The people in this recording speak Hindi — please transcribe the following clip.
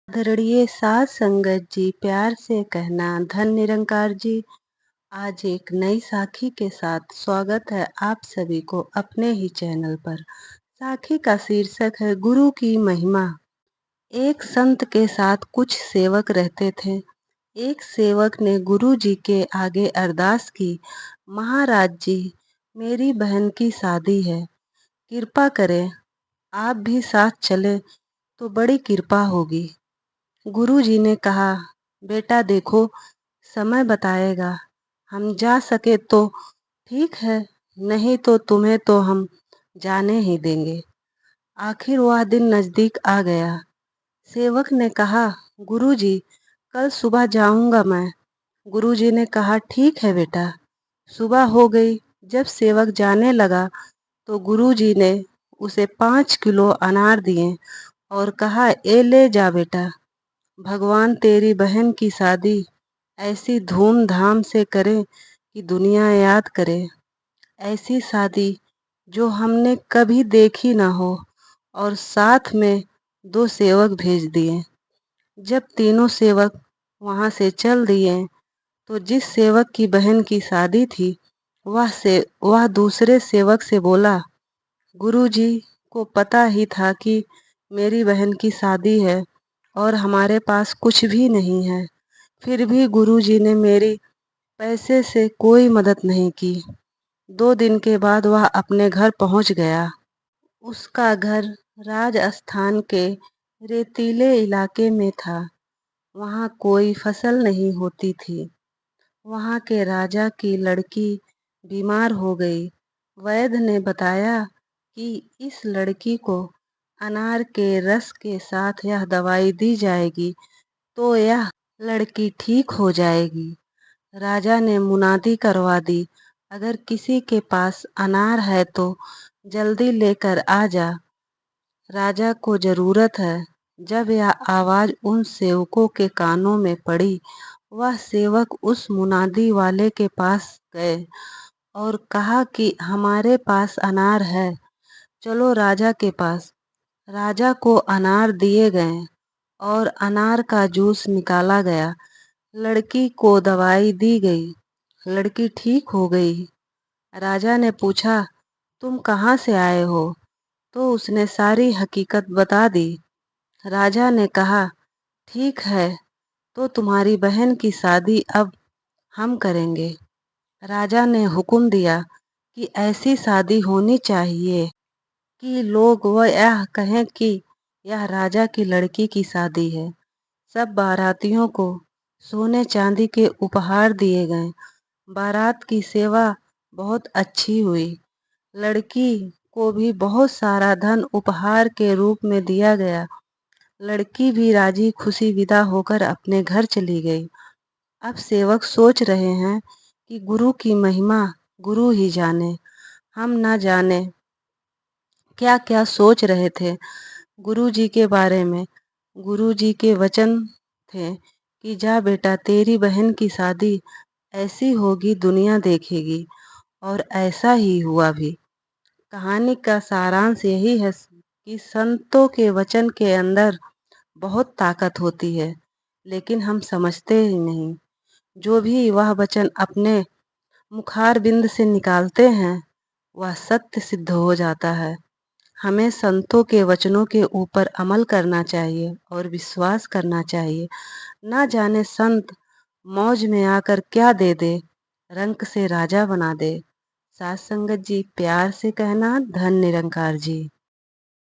आदरणीय साध संगत जी, प्यार से कहना धन निरंकार जी। आज एक नई साखी के साथ स्वागत है आप सभी को अपने ही चैनल पर। साखी का शीर्षक है गुरु की महिमा। एक संत के साथ कुछ सेवक रहते थे। एक सेवक ने गुरु जी के आगे अरदास की, महाराज जी, मेरी बहन की शादी है, कृपा करें, आप भी साथ चले तो बड़ी कृपा होगी। गुरुजी ने कहा, बेटा देखो, समय बताएगा, हम जा सके तो ठीक है, नहीं तो तुम्हें तो हम जाने ही देंगे। आखिर वह दिन नजदीक आ गया। सेवक ने कहा, गुरुजी, कल सुबह जाऊंगा मैं। गुरुजी ने कहा, ठीक है बेटा। सुबह हो गई। जब सेवक जाने लगा तो गुरुजी ने उसे 5 किलो अनार दिए और कहा, ए ले जा बेटा, भगवान तेरी बहन की शादी ऐसी धूमधाम से करे कि दुनिया याद करे। ऐसी शादी जो हमने कभी देखी ना हो। और साथ में 2 सेवक भेज दिए। जब तीनों सेवक वहां से चल दिए तो जिस सेवक की बहन की शादी थी वह दूसरे सेवक से बोला, गुरुजी को पता ही था कि मेरी बहन की शादी है और हमारे पास कुछ भी नहीं है, फिर भी गुरुजी ने मेरी पैसे से कोई मदद नहीं की। 2 दिन के बाद वह अपने घर पहुंच गया। उसका घर राजस्थान के रेतीले इलाके में था। वहां कोई फसल नहीं होती थी। वहां के राजा की लड़की बीमार हो गई। वैद्य ने बताया कि इस लड़की को अनार के रस के साथ यह दवाई दी जाएगी तो यह लड़की ठीक हो जाएगी। राजा ने मुनादी करवा दी, अगर किसी के पास अनार है तो जल्दी लेकर आ जा, राजा को जरूरत है। जब यह आवाज उन सेवकों के कानों में पड़ी, वह सेवक उस मुनादी वाले के पास गए और कहा कि हमारे पास अनार है, चलो राजा के पास। राजा को अनार दिए गए और अनार का जूस निकाला गया। लड़की को दवाई दी गई। लड़की ठीक हो गई। राजा ने पूछा, तुम कहाँ से आए हो? तो उसने सारी हकीकत बता दी। राजा ने कहा, ठीक है, तो तुम्हारी बहन की शादी अब हम करेंगे। राजा ने हुक्म दिया कि ऐसी शादी होनी चाहिए कि लोग वह यह कहें कि यह राजा की लड़की की शादी है। सब बारातियों को सोने चांदी के उपहार दिए गए। बारात की सेवा बहुत अच्छी हुई। लड़की को भी बहुत सारा धन उपहार के रूप में दिया गया। लड़की भी राजी खुशी विदा होकर अपने घर चली गई। अब सेवक सोच रहे हैं कि गुरु की महिमा गुरु ही जाने। हम ना जाने क्या क्या सोच रहे थे गुरु जी के बारे में। गुरु जी के वचन थे कि जा बेटा, तेरी बहन की शादी ऐसी होगी दुनिया देखेगी। और ऐसा ही हुआ भी। कहानी का सारांश यही है कि संतों के वचन के अंदर बहुत ताकत होती है, लेकिन हम समझते ही नहीं। जो भी वह वचन अपने मुखार बिंद से निकालते हैं वह सत्य सिद्ध हो जाता है। हमें संतों के वचनों के ऊपर अमल करना चाहिए और विश्वास करना चाहिए। ना जाने संत मौज में आकर क्या दे दे, रंक से राजा बना दे। साथ संगत जी, प्यार से कहना धन निरंकार जी।